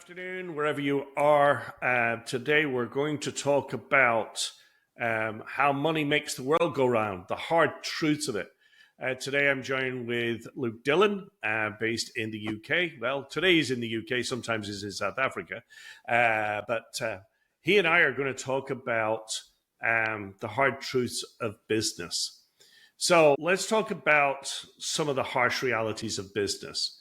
afternoon, wherever you are. Today, we're going to talk about how money makes the world go round, the hard truths of it. Today, I'm joined with Luke Dillon, based in the UK. Well, today he's in the UK, sometimes he's in South Africa. But he and I are going to talk about the hard truths of business. So let's talk about some of the harsh realities of business.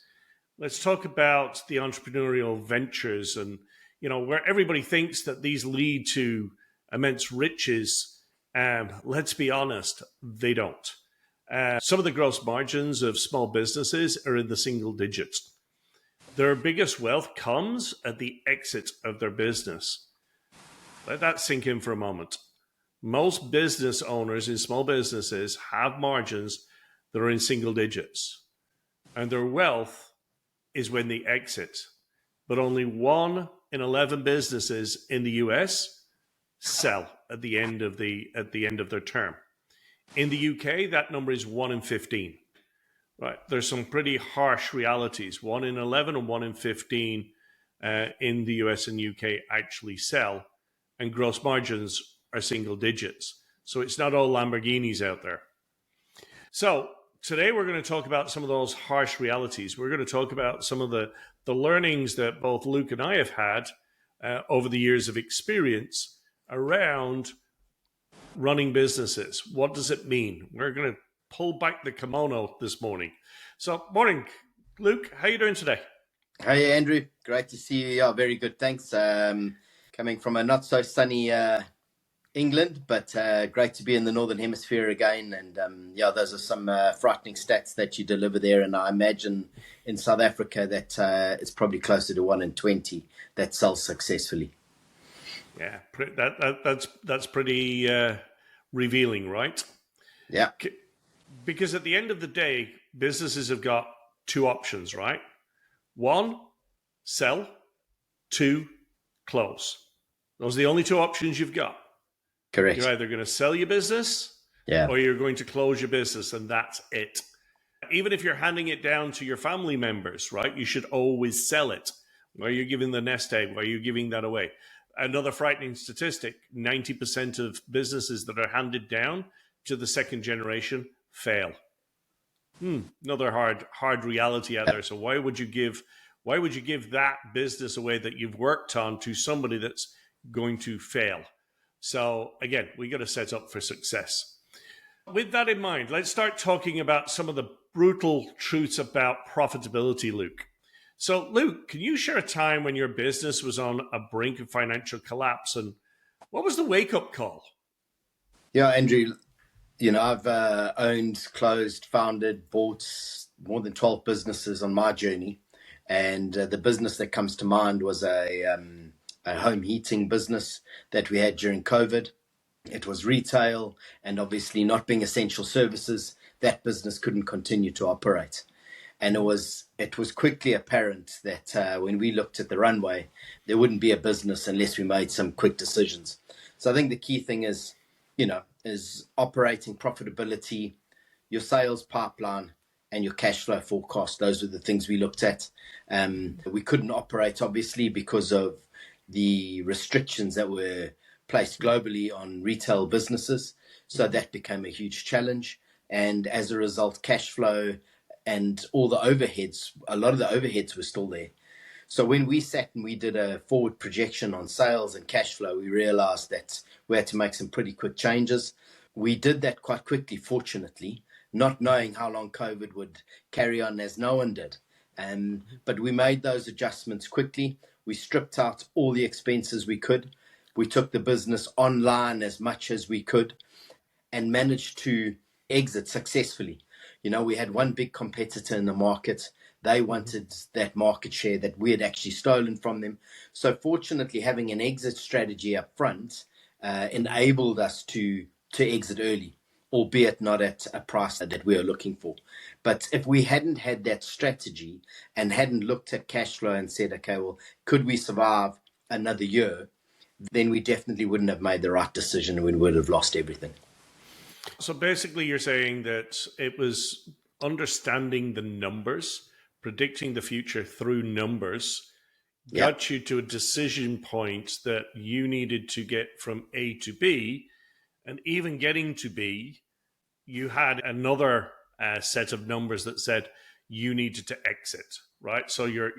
Let's talk about the entrepreneurial ventures and, where everybody thinks that these lead to immense riches. Let's be honest, they don't. Some of the gross margins of small businesses are in the single digits. Their biggest wealth comes at the exit of their business. Let that sink in for a moment. Most business owners in small businesses have margins that are in single digits, and their wealth is when they exit. But only 1 in 11 businesses in the US sell at the end of their term. In the UK, that number is 1 in 15. Right? There's some pretty harsh realities. 1 in 11 and 1 in 15 in the US and UK actually sell, and gross margins are single digits. So it's not all Lamborghinis out there. So today we're going to talk about some of those harsh realities. We're going to talk about some of the learnings that both Luke and I have had over the years of experience around running businesses. What does it mean? We're going to pull back the kimono this morning. So, morning, Luke. How are you doing today? Hey, Andrew. Great to see you. Yeah, very good. Thanks. Coming from a not so sunny England, but great to be in the Northern Hemisphere again. And those are some frightening stats that you deliver there. And I imagine in South Africa that it's probably closer to 1 in 20 that sells successfully. Yeah, that's pretty revealing, right? Yeah. Because at the end of the day, businesses have got two options, right? 1, sell. 2, close. Those are the only two options you've got. Correct. You're either going to sell your business or you're going to close your business, and that's it. Even if you're handing it down to your family members, right, you should always sell it. Why are you giving the nest egg? Why are you giving that away? Another frightening statistic, 90% of businesses that are handed down to the second generation fail. Another hard reality out there. So why would you give that business away that you've worked on to somebody that's going to fail? So again, we got to set up for success. With that in mind, let's start talking about some of the brutal truths about profitability, Luke. So Luke, can you share a time when your business was on a brink of financial collapse, and what was the wake-up call? Yeah, Andrew, I've owned, closed, founded, bought more than 12 businesses on my journey. And the business that comes to mind was a home heating business that we had during COVID. It was retail, and obviously not being essential services, that business couldn't continue to operate. And it was quickly apparent that when we looked at the runway, there wouldn't be a business unless we made some quick decisions. So I think the key thing is operating profitability, your sales pipeline, and your cash flow forecast. Those were the things we looked at. We couldn't operate, obviously, because of the restrictions that were placed globally on retail businesses. So that became a huge challenge. And as a result, cash flow and all the overheads, a lot of the overheads were still there. So when we sat and we did a forward projection on sales and cash flow, we realized that we had to make some pretty quick changes. We did that quite quickly, fortunately, not knowing how long COVID would carry on, as no one did. But we made those adjustments quickly. We stripped out all the expenses we could. We took the business online as much as we could and managed to exit successfully. We had one big competitor in the market. They wanted that market share that we had actually stolen from them. So fortunately, having an exit strategy up front enabled us to exit early, albeit not at a price that we were looking for. But if we hadn't had that strategy and hadn't looked at cash flow and said, okay, well, could we survive another year? Then we definitely wouldn't have made the right decision, and we would have lost everything. So basically you're saying that it was understanding the numbers, predicting the future through numbers, Yeah, got you to a decision point that you needed to get from A to B. And even getting to B, you had another set of numbers that said you needed to exit, right? So correct.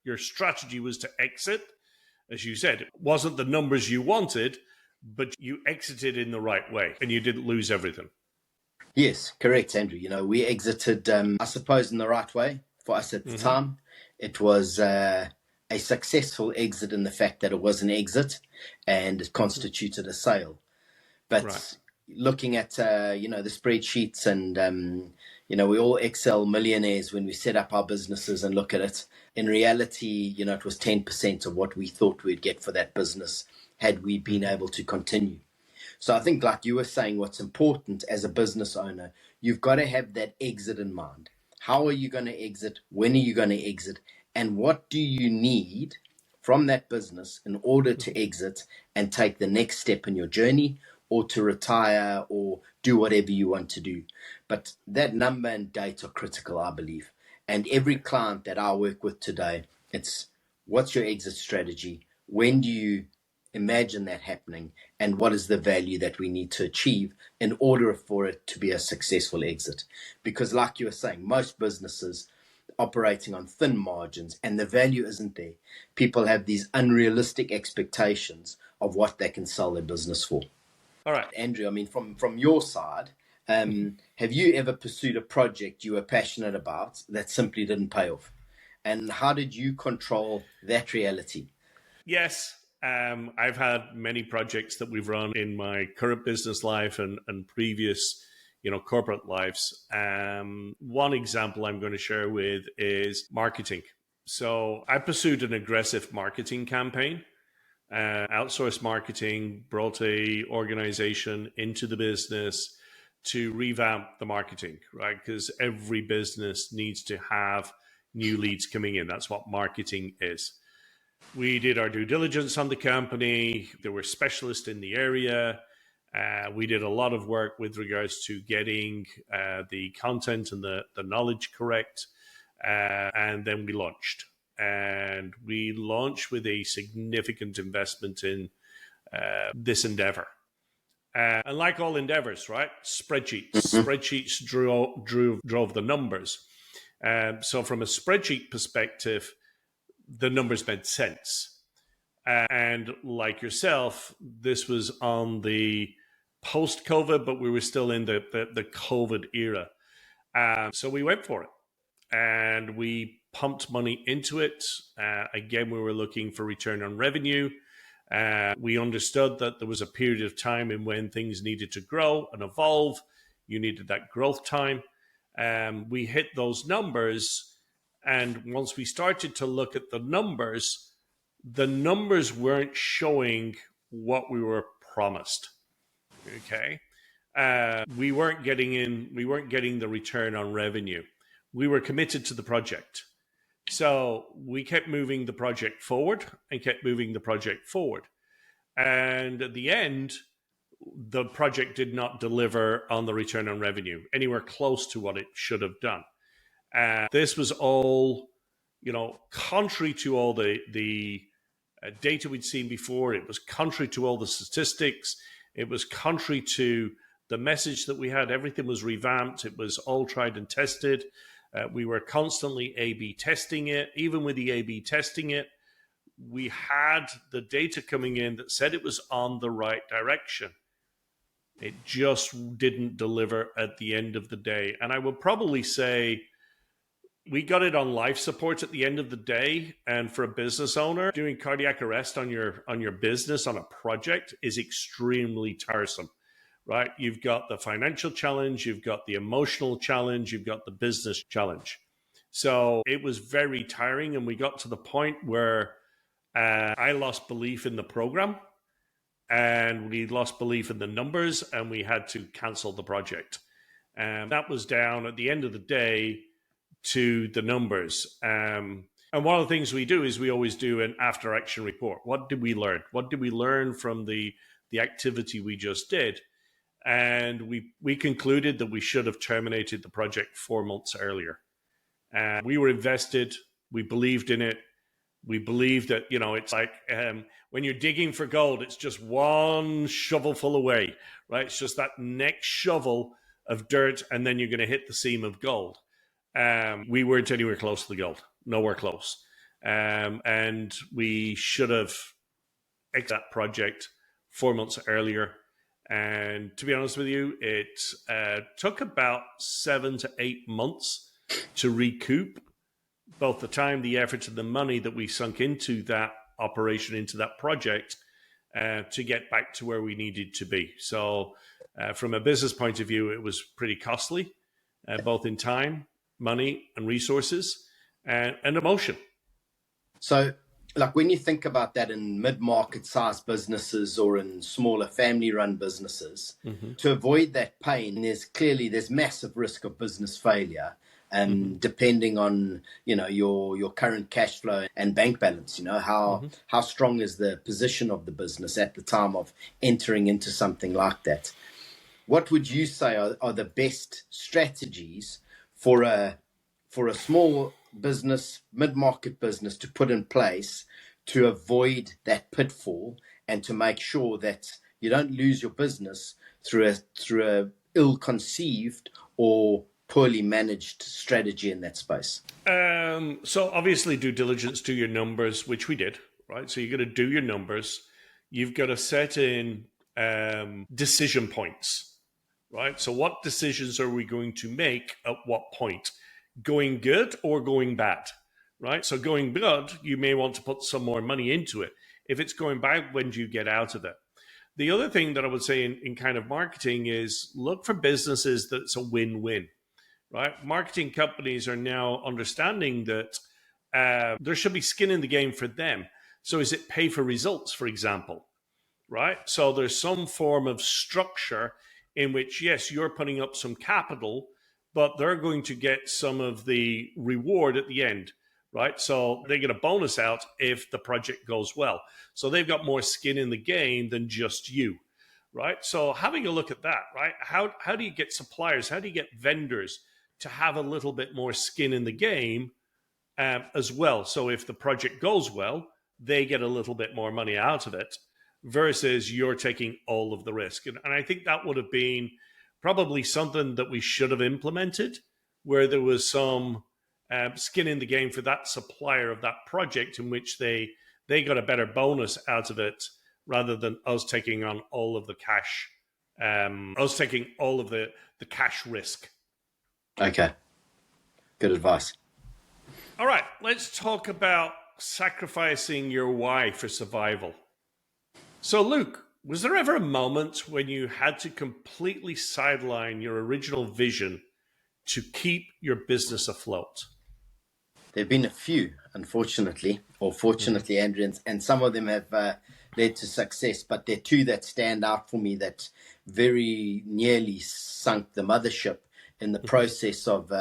your strategy was to exit. As you said, it wasn't the numbers you wanted, but you exited in the right way and you didn't lose everything. Yes, correct, Andrew. We exited, I suppose, in the right way for us at the Mm-hmm. time. It was a successful exit in the fact that it was an exit and it Mm-hmm. constituted a sale. Right. But looking at, the spreadsheets and, we all Excel millionaires when we set up our businesses and look at it. In reality, it was 10% of what we thought we'd get for that business had we been Mm-hmm. able to continue. So I think, like you were saying, what's important as a business owner, you've got to have that exit in mind. How are you going to exit? When are you going to exit? And what do you need from that business in order to exit and take the next step in your journey, or to retire, or do whatever you want to do? But that number and date are critical, I believe. And every client that I work with today, it's what's your exit strategy? When do you imagine that happening, and what is the value that we need to achieve in order for it to be a successful exit? Because like you were saying, most businesses operating on thin margins and the value isn't there. People have these unrealistic expectations of what they can sell their business for. All right. Andrew, I mean, from your side, have you ever pursued a project you were passionate about that simply didn't pay off? And how did you control that reality? Yes. I've had many projects that we've run in my current business life and previous, corporate lives. One example I'm going to share with is marketing. So I pursued an aggressive marketing campaign, outsourced marketing, brought a organization into the business to revamp the marketing, right? Because every business needs to have new leads coming in. That's what marketing is. We did our due diligence on the company. There were specialists in the area. We did a lot of work with regards to getting the content and the knowledge correct. And then we launched. And we launched with a significant investment in this endeavor. And like all endeavors, right? Spreadsheets. Mm-hmm. Spreadsheets drove the numbers. So from a spreadsheet perspective, the numbers made sense. And like yourself, this was on the post-COVID, but we were still in the COVID era. So we went for it and we pumped money into it. Again, we were looking for return on revenue. We understood that there was a period of time in when things needed to grow and evolve. You needed that growth time. We hit those numbers. And once we started to look at the numbers weren't showing what we were promised. Okay. We weren't getting the return on revenue. We were committed to the project. So we kept moving the project forward and kept moving the project forward. And at the end, the project did not deliver on the return on revenue anywhere close to what it should have done. This was all, contrary to all the data we'd seen before. It was contrary to all the statistics. It was contrary to the message that we had. Everything was revamped. It was all tried and tested. We were constantly A/B testing it. Even with the A/B testing it, we had the data coming in that said it was on the right direction. It just didn't deliver at the end of the day. And I would probably say we got it on life support at the end of the day. And for a business owner, doing cardiac arrest on your business, on a project, is extremely tiresome, right? You've got the financial challenge, you've got the emotional challenge, you've got the business challenge. So it was very tiring. And we got to the point where I lost belief in the program and we lost belief in the numbers and we had to cancel the project. And that was down at the end of the day to the numbers. And one of the things we do is we always do an after action report. What did we learn? What did we learn from the activity we just did? And we concluded that we should have terminated the project 4 months earlier. We were invested. We believed in it. We believe that, it's like when you're digging for gold, it's just one shovelful away, right? It's just that next shovel of dirt, and then you're going to hit the seam of gold. We weren't anywhere close to the gold, nowhere close. And we should have exited that project 4 months earlier. And to be honest with you, it took about 7 to 8 months to recoup both the time, the effort, and the money that we sunk into that operation, into that project, to get back to where we needed to be. So from a business point of view, it was pretty costly, both in time, money, and resources, and emotion. So, like when you think about that in mid-market size businesses or in smaller family-run businesses, to avoid that pain, there's massive risk of business failure. Depending on your current cash flow and bank balance, how strong is the position of the business at the time of entering into something like that. What would you say are the best strategies for a small business, mid-market business, to put in place to avoid that pitfall and to make sure that you don't lose your business through a ill-conceived or poorly managed strategy in that space? So obviously due diligence, do your numbers, which we did, right? So you're going to do your numbers. You've got to set in decision points, right? So what decisions are we going to make at what point? Going good or going bad, right? So going good, you may want to put some more money into it. If it's going bad, when do you get out of it? The other thing that I would say in kind of marketing is look for businesses that's a win-win. Right? Marketing companies are now understanding that there should be skin in the game for them. So is it pay for results, for example? Right? So there's some form of structure in which, yes, you're putting up some capital, but they're going to get some of the reward at the end. Right? So they get a bonus out if the project goes well. So they've got more skin in the game than just you. Right? So having a look at that, right? How do you get suppliers? How do you get vendors to have a little bit more skin in the game as well? So if the project goes well, they get a little bit more money out of it versus you're taking all of the risk. And I think that would have been probably something that we should have implemented, where there was some skin in the game for that supplier of that project in which they got a better bonus out of it rather than us taking on all of the cash, us taking all of the cash risk. Okay. Good advice. All right, let's talk about sacrificing your why for survival. So, Luke, was there ever a moment when you had to completely sideline your original vision to keep your business afloat? There have been a few, unfortunately, or fortunately, Andrew, and some of them have led to success, but there are two that stand out for me that very nearly sunk the mothership in the process of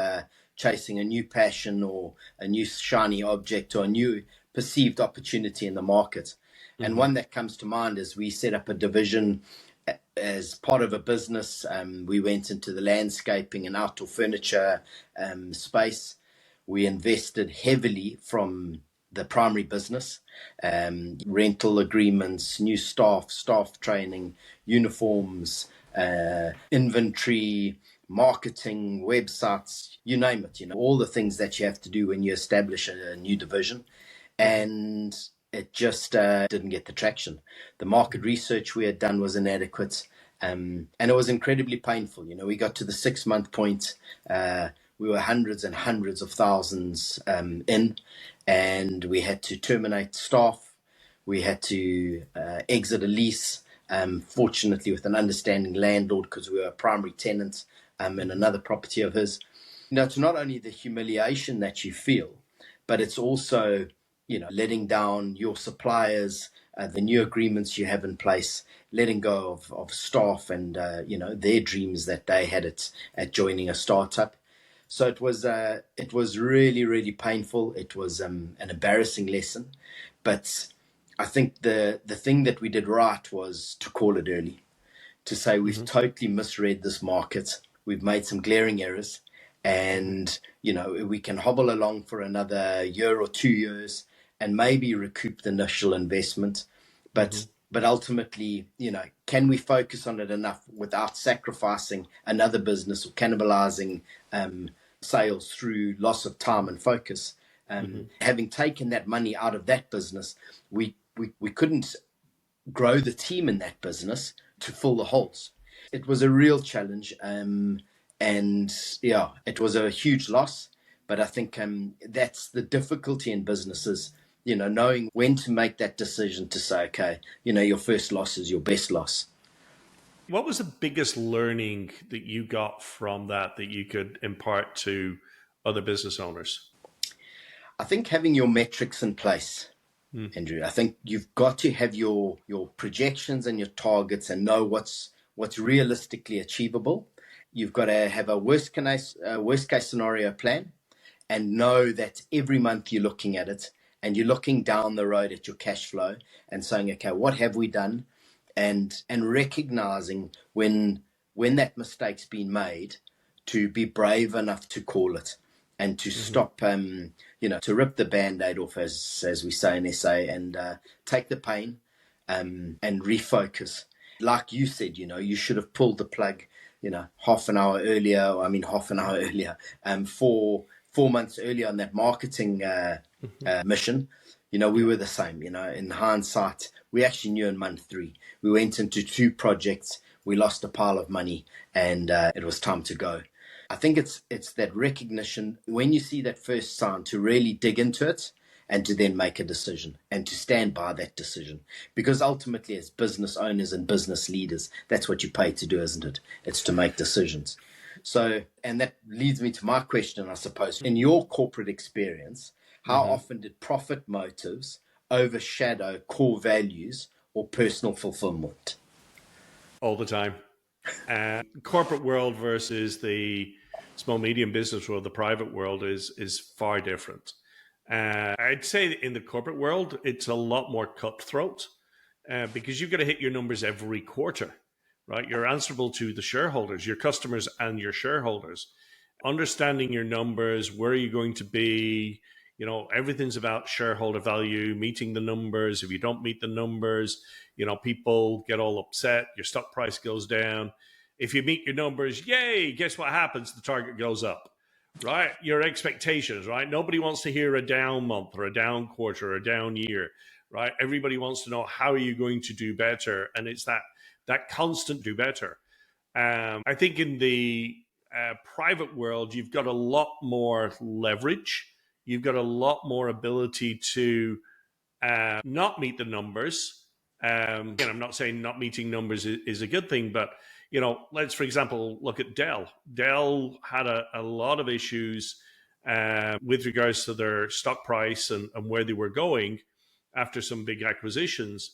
chasing a new passion or a new shiny object or a new perceived opportunity in the market. And one that comes to mind is we set up a division as part of a business. We went into the landscaping and outdoor furniture space. We invested heavily from the primary business, rental agreements, new staff training, uniforms, inventory, marketing, websites, you name it, all the things that you have to do when you establish a new division. And it just didn't get the traction. The market research we had done was inadequate, and it was incredibly painful. We got to the 6-month point, we were hundreds and hundreds of thousands in, and we had to terminate staff. We had to exit a lease, fortunately with an understanding landlord, because we were a primary tenant in another property of his. It's not only the humiliation that you feel, but it's also, letting down your suppliers, the new agreements you have in place, letting go of staff and, their dreams that they had at joining a startup. So it was really, really painful. It was an embarrassing lesson. But I think the thing that we did right was to call it early, to say we've totally misread this market. We've made some glaring errors, and, we can hobble along for another year or 2 years and maybe recoup the initial investment. But ultimately, can we focus on it enough without sacrificing another business or cannibalizing sales through loss of time and focus? Having taken that money out of that business, we couldn't grow the team in that business to fill the holes. It was a real challenge, and yeah, it was a huge loss. But I think that's the difficulty in businesses, knowing when to make that decision to say, okay, your first loss is your best loss. What was the biggest learning that you got from that you could impart to other business owners? I think having your metrics in place, Andrew. I think you've got to have your projections and your targets and know what's realistically achievable. You've got to have a worst case scenario plan, and know that every month you're looking at it and you're looking down the road at your cash flow and saying, okay, what have we done? And recognizing when that mistake's been made, to be brave enough to call it and to stop, to rip the Band-Aid off, as we say in SA, and take the pain and refocus. Like you said, you should have pulled the plug, half an hour earlier, 4 months earlier on that marketing mission. We were the same. In hindsight, we actually knew in month 3. We went into 2 projects, we lost a pile of money, and it was time to go. I think it's that recognition when you see that first sign to really dig into it and to then make a decision and to stand by that decision. Because ultimately, as business owners and business leaders, that's what you pay to do, isn't it? It's to make decisions. So, and that leads me to my question, I suppose. In your corporate experience, how often did profit motives overshadow core values or personal fulfillment? All the time. Corporate world versus the small medium business world, the private world is far different. I'd say in the corporate world, it's a lot more cutthroat because you've got to hit your numbers every quarter, right? You're answerable to the shareholders, your customers and your shareholders. Understanding your numbers, where are you going to be? Everything's about shareholder value, meeting the numbers. If you don't meet the numbers, people get all upset. Your stock price goes down. If you meet your numbers, yay, guess what happens? The target goes up, right? Your expectations, right? Nobody wants to hear a down month or a down quarter or a down year, right? Everybody wants to know, how are you going to do better? And it's that constant do better. I think in the private world, you've got a lot more leverage. You've got a lot more ability to not meet the numbers. Again, I'm not saying not meeting numbers is a good thing, but let's, for example, look at Dell. Dell had a lot of issues with regards to their stock price and where they were going after some big acquisitions.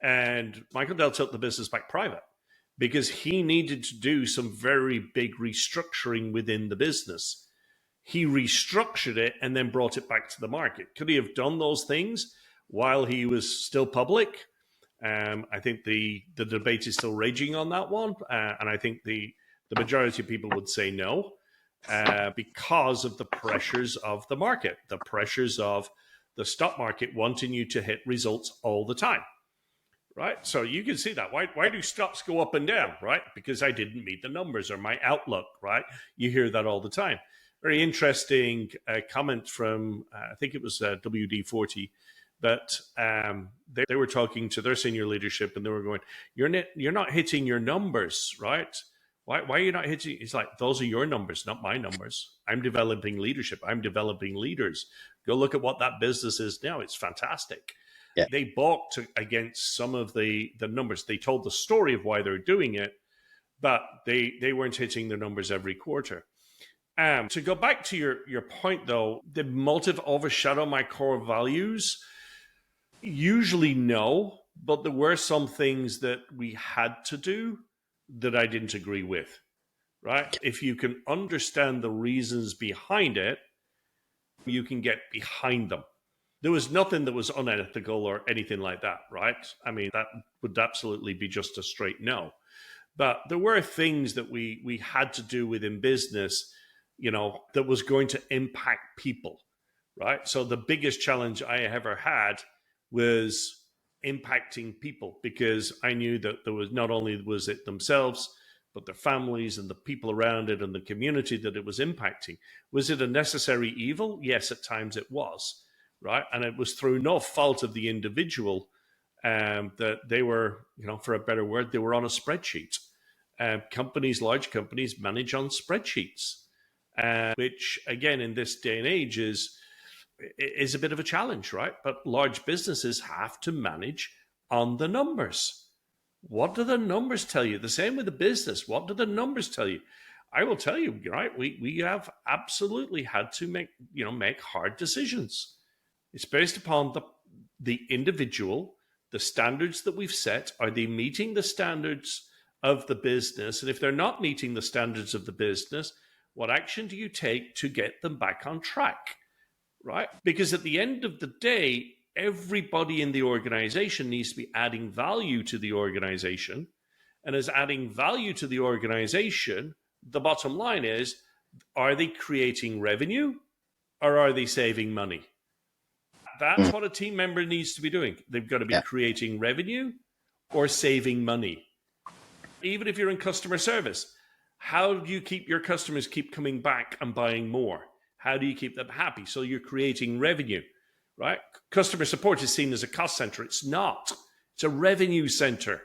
And Michael Dell took the business back private because he needed to do some very big restructuring within the business. He restructured it and then brought it back to the market. Could he have done those things while he was still public? I think the debate is still raging on that one. And I think the majority of people would say no because of the pressures of the market, the pressures of the stock market wanting you to hit results all the time. Right? So you can see that. Why do stocks go up and down? Right? Because I didn't meet the numbers or my outlook. Right? You hear that all the time. Very interesting comment from, I think it was WD-40, but they were talking to their senior leadership and they were going, you're not hitting your numbers, right? Why are you not hitting? It's like, those are your numbers, not my numbers. I'm developing leadership. I'm developing leaders. Go look at what that business is now. It's fantastic. Yeah. They balked against some of the numbers. They told the story of why they're doing it, but they weren't hitting their numbers every quarter. To go back to your point, though, did motive overshadow my core values? Usually no, but there were some things that we had to do that I didn't agree with, right? If you can understand the reasons behind it, you can get behind them. There was nothing that was unethical or anything like that, right? I mean, that would absolutely be just a straight no. But there were things that we had to do within business, that was going to impact people, right? So the biggest challenge I ever had was impacting people, because I knew that there was, not only was it themselves, but their families and the people around it and the community that it was impacting. Was it a necessary evil? Yes, at times it was, right? And it was through no fault of the individual that they were, for a better word, they were on a spreadsheet. Companies, large companies, manage on spreadsheets, which, again, in this day and age is a bit of a challenge, right? But large businesses have to manage on the numbers. What do the numbers tell you? The same with the business. What do the numbers tell you? I will tell you, right? We have absolutely had to make hard decisions. It's based upon the individual, the standards that we've set. Are they meeting the standards of the business? And if they're not meeting the standards of the business, what action do you take to get them back on track? Right? Because at the end of the day, everybody in the organization needs to be adding value to the organization. And as adding value to the organization, the bottom line is, are they creating revenue or are they saving money? That's what a team member needs to be doing. They've got to be creating revenue or saving money. Even if you're in customer service, how do you keep your customers keep coming back and buying more? How do you keep them happy? So you're creating revenue, right? Customer support is seen as a cost center. It's not. It's a revenue center.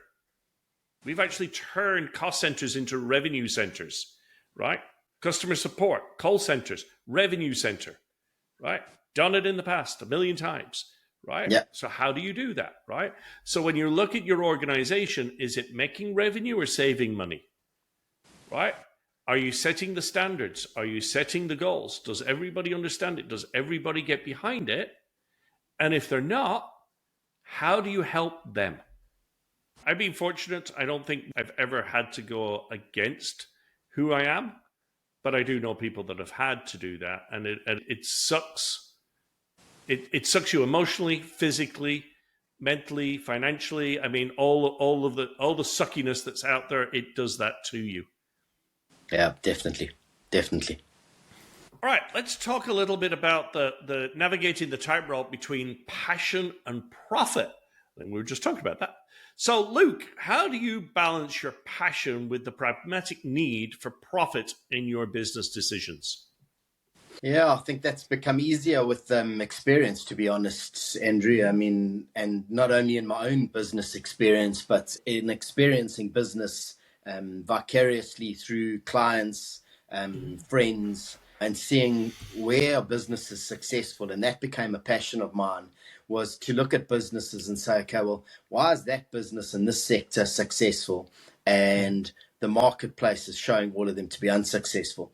We've actually turned cost centers into revenue centers, right? Customer support, call centers, revenue center, right? Done it in the past 1 million times, right? Yeah. So how do you do that, right? So when you look at your organization, is it making revenue or saving money, right? Are you setting the standards? Are you setting the goals? Does everybody understand it? Does everybody get behind it? And if they're not, how do you help them? I've been fortunate. I don't think I've ever had to go against who I am, but I do know people that have had to do that, and it sucks. It sucks you emotionally, physically, mentally, financially. I mean, all the suckiness that's out there, it does that to you. Yeah, definitely. All right, let's talk a little bit about the navigating the tightrope between passion and profit. And we were just talking about that. So, Luke, how do you balance your passion with the pragmatic need for profit in your business decisions? Yeah, I think that's become easier with experience, to be honest, Andrew. I mean, and not only in my own business experience, but in experiencing business vicariously through clients, friends, and seeing where a business is successful. And that became a passion of mine, was to look at businesses and say, okay, well, why is that business in this sector successful? And the marketplace is showing all of them to be unsuccessful.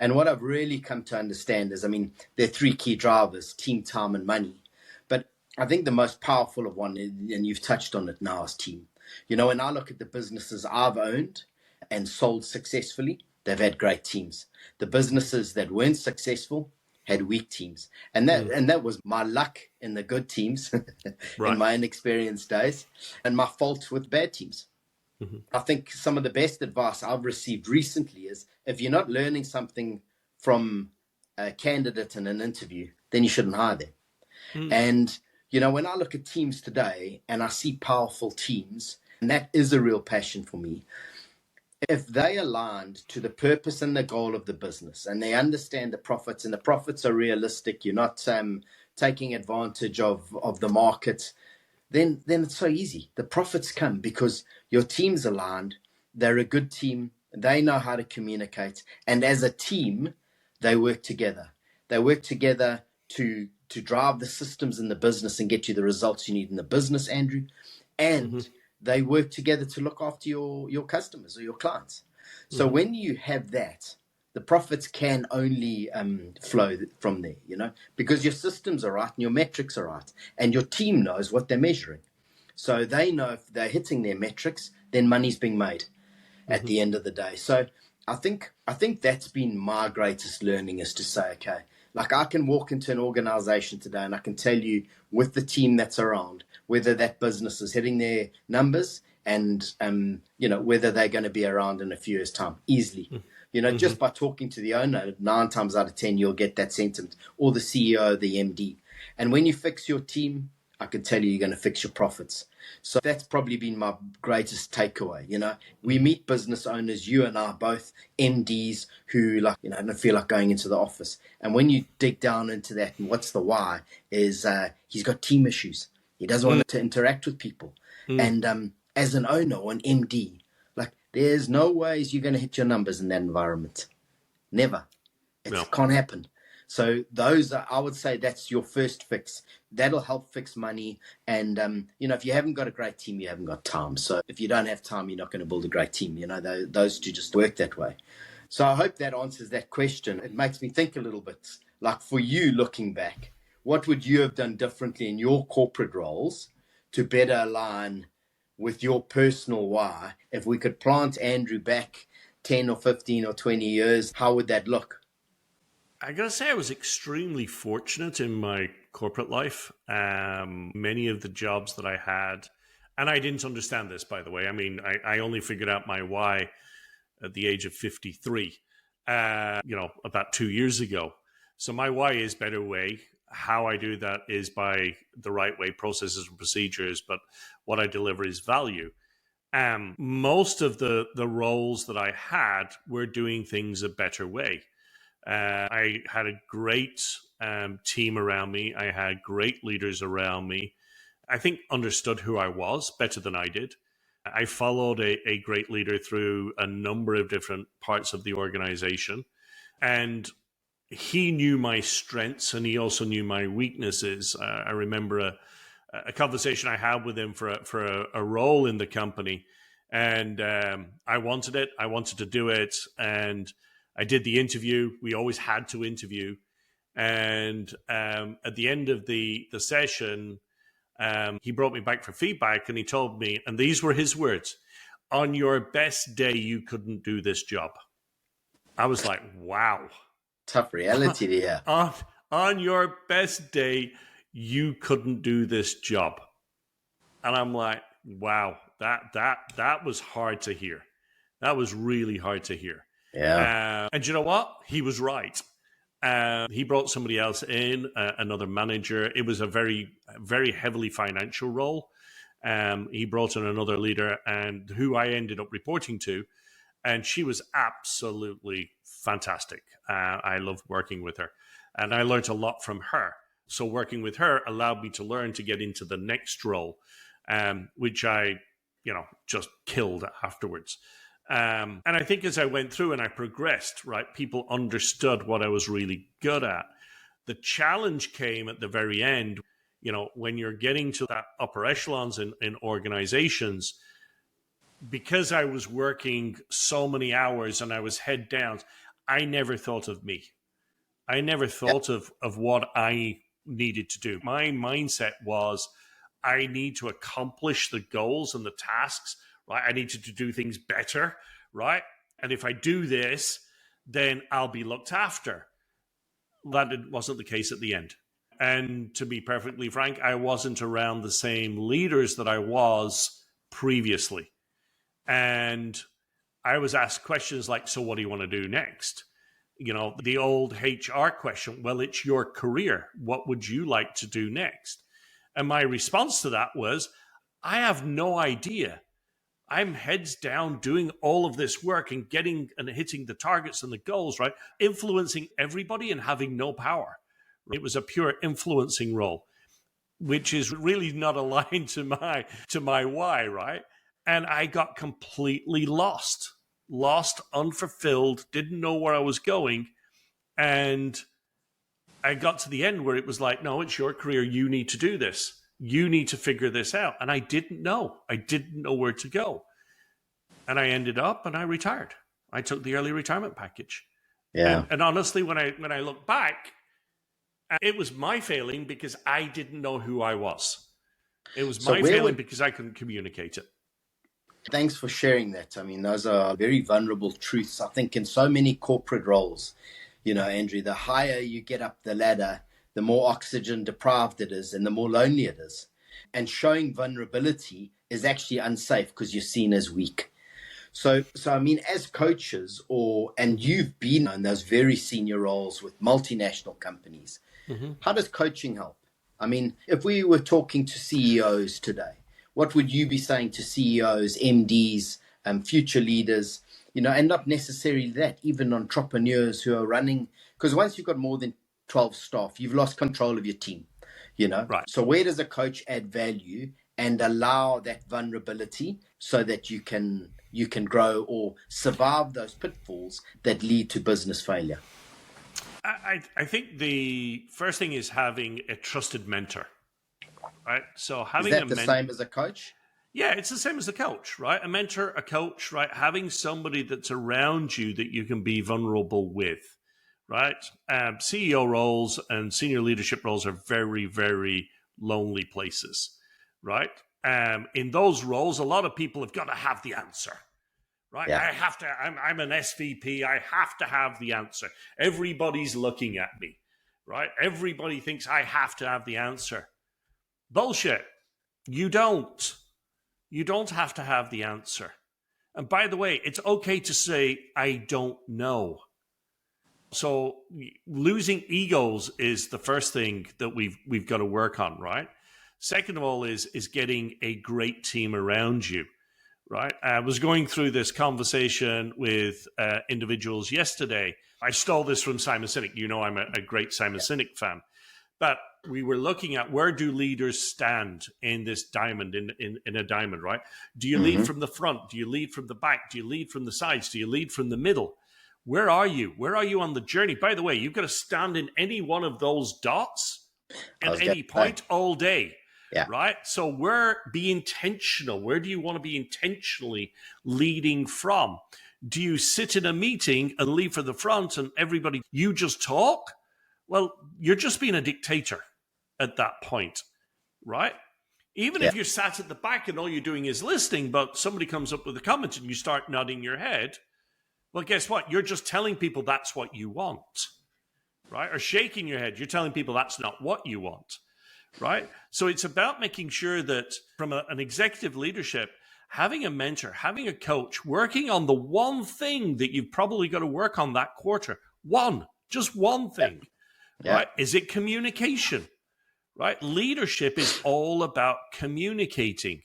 And what I've really come to understand is, I mean, there are 3 key drivers: team, time, and money. But I think the most powerful of one, and you've touched on it now, is team. When I look at the businesses I've owned and sold successfully, they've had great teams. The businesses that weren't successful had weak teams. And that was my luck in the good teams Right. in my inexperienced days, and my fault with bad teams. Mm-hmm. I think some of the best advice I've received recently is, if you're not learning something from a candidate in an interview, then you shouldn't hire them. And when I look at teams today and I see powerful teams, and that is a real passion for me, if they aligned to the purpose and the goal of the business, and they understand the profits, and the profits are realistic, you're not taking advantage of the market, then it's so easy. The profits come because your team's aligned. They're a good team. They know how to communicate. And as a team, they work together. They work together to drive the systems in the business and get you the results you need in the business, Andrew. And they work together to look after your customers or your clients. So when you have that, the profits can only flow from there, because your systems are right and your metrics are right, and your team knows what they're measuring. So they know if they're hitting their metrics, then money's being made at the end of the day. So I think that's been my greatest learning, is to say, okay, like, I can walk into an organization today and I can tell you, with the team that's around, whether that business is hitting their numbers and whether they're going to be around in a few years' time, easily. Just by talking to the owner, 9 times out of 10, you'll get that sentiment, or the CEO, the MD. And when you fix your team, I can tell you, you're going to fix your profits. So that's probably been my greatest takeaway. We meet business owners, you and I both, MDs, who don't feel like going into the office. And when you dig down into that, and what's the why, is he's got team issues. He doesn't want to interact with people. And as an owner or an MD, there's no ways you're going to hit your numbers in that environment. Never. It can't happen. So I would say that's your first fix. That'll help fix money. And, if you haven't got a great team, you haven't got time. So if you don't have time, you're not going to build a great team. Those two just work that way. So I hope that answers that question. It makes me think a little bit, like for you looking back, what would you have done differently in your corporate roles to better align with your personal why? If we could plant Andrew back 10 or 15 or 20 years, how would that look? I gotta say, I was extremely fortunate in my corporate life. Many of the jobs that I had, and I didn't understand this, by the way. I mean, I only figured out my why at the age of 53, about 2 years ago. So my why is better way. How I do that is by the right way, processes and procedures, but what I deliver is value. Most of the roles that I had were doing things a better way. I had a great team around me. I had great leaders around me. I think understood who I was better than I did. I followed a great leader through a number of different parts of the organization. And he knew my strengths and he also knew my weaknesses. I remember a conversation I had with him for a role in the company. And I wanted it. I wanted to do it. And I did the interview. We always had to interview. And at the end of the session, he brought me back for feedback and he told me, and these were his words, "On your best day, you couldn't do this job." I was like, wow. Tough reality to hear. On your best day, you couldn't do this job. And I'm like, wow, that was hard to hear. That was really hard to hear. Yeah. And you know what? He was right. He brought somebody else in, another manager. It was a very, very heavily financial role. He brought in another leader and who I ended up reporting to. And she was absolutely fantastic. I loved working with her. And I learned a lot from her. So working with her allowed me to learn to get into the next role, which I, just killed afterwards. And I think as I went through and I progressed, right, people understood what I was really good at. The challenge came at the very end, when you're getting to that upper echelons in organizations, because I was working so many hours and I was head down, I never thought of me. I never thought of what I needed to do. My mindset was, I need to accomplish the goals and the tasks, right? I needed to do things better, right? And if I do this, then I'll be looked after. That wasn't the case at the end. And to be perfectly frank, I wasn't around the same leaders that I was previously. And I was asked questions like, so what do you want to do next? The old HR question, well, it's your career. What would you like to do next? And my response to that was, I have no idea. I'm heads down doing all of this work and getting and hitting the targets and the goals, right? Influencing everybody and having no power. It was a pure influencing role, which is really not aligned to my why, right? And I got completely lost, unfulfilled, didn't know where I was going. And I got to the end where it was like, no, it's your career. You need to do this. You need to figure this out. And I didn't know. I didn't know where to go. And I ended up and I retired. I took the early retirement package. Yeah. And honestly, when I look back, it was my failing because I didn't know who I was. It was my failing because I couldn't communicate it. Thanks for sharing that. I mean, those are very vulnerable truths. I think in so many corporate roles, Andrew, the higher you get up the ladder, the more oxygen deprived it is and the more lonely it is. And showing vulnerability is actually unsafe because you're seen as weak. So I mean, as coaches, and you've been in those very senior roles with multinational companies, how does coaching help? I mean, if we were talking to CEOs today, what would you be saying to CEOs, MDs, future leaders, and not necessarily that, even entrepreneurs who are running, because once you've got more than 12 staff, you've lost control of your team, Right. So where does a coach add value and allow that vulnerability so that you can grow or survive those pitfalls that lead to business failure? I think the first thing is having a trusted mentor, right? So Is having that the same as a coach? yeah, it's the same as a coach, right? A mentor, a coach, right? Having somebody that's around you that you can be vulnerable with, right? CEO roles and senior leadership roles are very, very lonely places, right? In those roles, a lot of people have got to have the answer, right? Yeah. I'm an SVP. I have to have the answer. Everybody's looking at me, right? Everybody thinks I have to have the answer. Bullshit. You don't. You don't have to have the answer. And by the way, it's okay to say, I don't know. So losing egos is the first thing that we've got to work on, right? Second of all is getting a great team around you, right? I was going through this conversation with individuals yesterday. I stole this from Simon Sinek. I'm a great Simon Sinek fan. But we were looking at, where do leaders stand in this diamond, in a diamond, right? Do you lead from the front? Do you lead from the back? Do you lead from the sides? Do you lead from the middle? Where are you? Where are you on the journey? By the way, you've got to stand in any one of those dots at any point all day, right? So be intentional. Where do you want to be intentionally leading from? Do you sit in a meeting and lead from the front and everybody, you just talk? Well, you're just being a dictator at that point, right? Even if you're sat at the back and all you're doing is listening, but somebody comes up with a comment and you start nodding your head, well, guess what? You're just telling people that's what you want, right? Or shaking your head. You're telling people that's not what you want, right? So it's about making sure that from an executive leadership, having a mentor, having a coach, working on the one thing that you've probably got to work on that quarter. Just one thing. Right? Is it communication? Right? Leadership is all about communicating.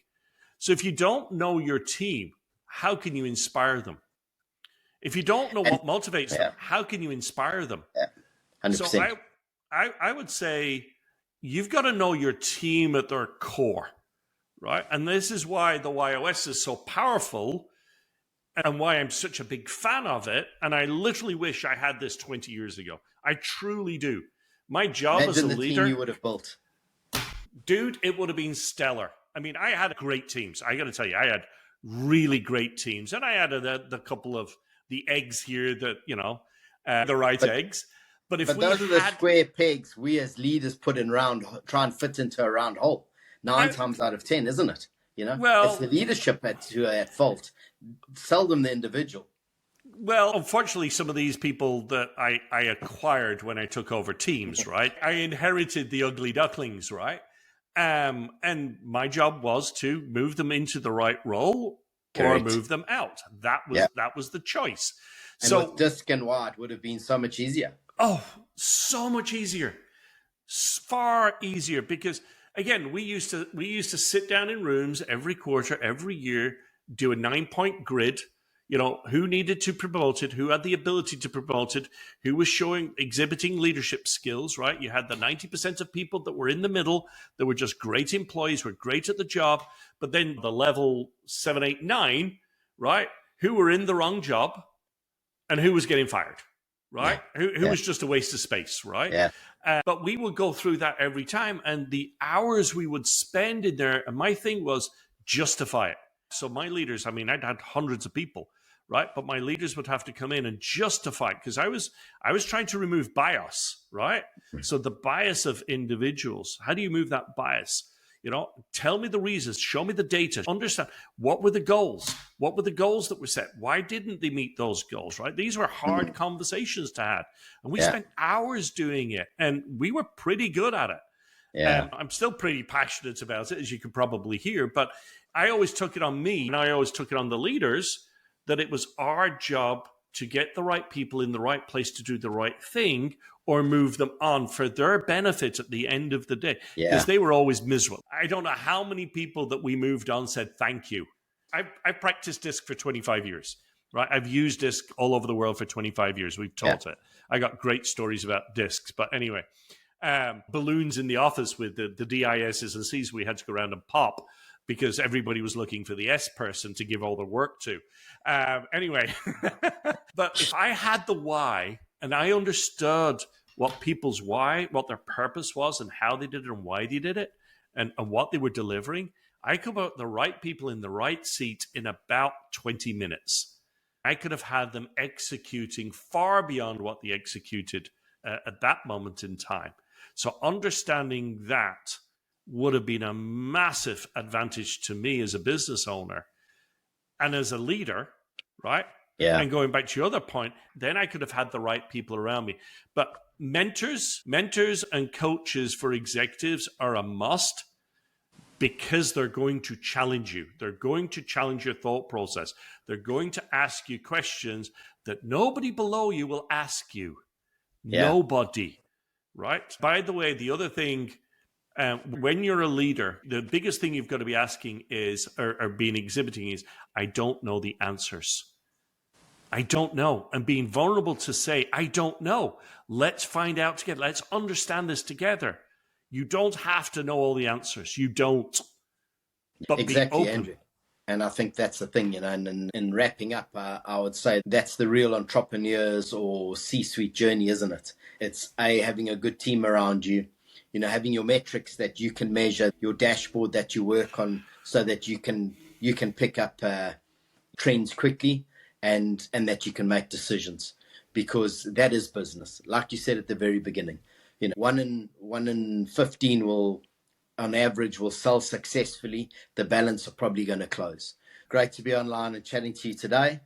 So if you don't know your team, how can you inspire them? If you don't know what motivates them, how can you inspire them? 100%. So I would say you've got to know your team at their core, right? And this is why the YOS is so powerful and why I'm such a big fan of it. And I literally wish I had this 20 years ago. I truly do. My job as a leader, the team you would have built. Dude, it would have been stellar. I mean, I had great teams. I got to tell you, I had really great teams. And I had the couple of the eggs here that, the right eggs. But those are the square pegs we as leaders put in try and fit into a round hole. 9 times out of 10, isn't it? Well, it's the leadership who are at fault. Seldom the individual. Well, unfortunately, some of these people that I acquired when I took over teams, right? I inherited the ugly ducklings, right? And my job was to move them into the right role or move them out. That was the choice. And so with disc and wide would have been so much easier. Oh, so much easier. Far easier, because again, we used to sit down in rooms every quarter, every year, do a 9-point grid. Who needed to promote it, who had the ability to promote it, who was exhibiting leadership skills, right? You had the 90% of people that were in the middle, that were just great employees, were great at the job, but then the level 7, 8, 9, right? Who were in the wrong job and who was getting fired, right? Who was just a waste of space, right? But we would go through that every time, and the hours we would spend in there, and my thing was justify it. So my leaders, I'd had hundreds of people, right? But my leaders would have to come in and justify it, because I was trying to remove bias, right? So the bias of individuals, how do you move that bias? Tell me the reasons, show me the data, understand what were the goals? What were the goals that were set? Why didn't they meet those goals, right? These were hard conversations to have. And we spent hours doing it, and we were pretty good at it. I'm still pretty passionate about it, as you can probably hear, but I always took it on me, and I always took it on the leaders that it was our job to get the right people in the right place to do the right thing or move them on for their benefit at the end of the day, because they were always miserable. I don't know how many people that we moved on said thank you. I've practiced disc for 25 years, right? I've used disc all over the world for 25 years. We've taught it. I got great stories about discs. But anyway, balloons in the office with the DISs and Cs we had to go around and pop because everybody was looking for the S person to give all the work to. Anyway, but if I had the why and I understood what people's why, what their purpose was and how they did it and why they did it and what they were delivering, I could put the right people in the right seat in about 20 minutes. I could have had them executing far beyond what they executed at that moment in time. So understanding that would have been a massive advantage to me as a business owner and as a leader, right? Yeah. And going back to your other point, then I could have had the right people around me. But mentors and coaches for executives are a must, because they're going to challenge you. They're going to challenge your thought process. They're going to ask you questions that nobody below you will ask you. Yeah. Nobody, right? By the way, the other thing, when you're a leader, the biggest thing you've got to be asking is, or being exhibiting is, I don't know the answers. I don't know. And being vulnerable to say, I don't know. Let's find out together. Let's understand this together. You don't have to know all the answers. You don't. But Exactly, be open. Andrew. And I think that's the thing, and in wrapping up, I would say that's the real entrepreneur's or C-suite journey, isn't it? It's having a good team around you, having your metrics that you can measure, your dashboard that you work on so that you can pick up trends quickly and that you can make decisions, because that is business. Like you said at the very beginning, 1 in 15 will, on average, will sell successfully. The balance are probably going to close. Great to be online and chatting to you today.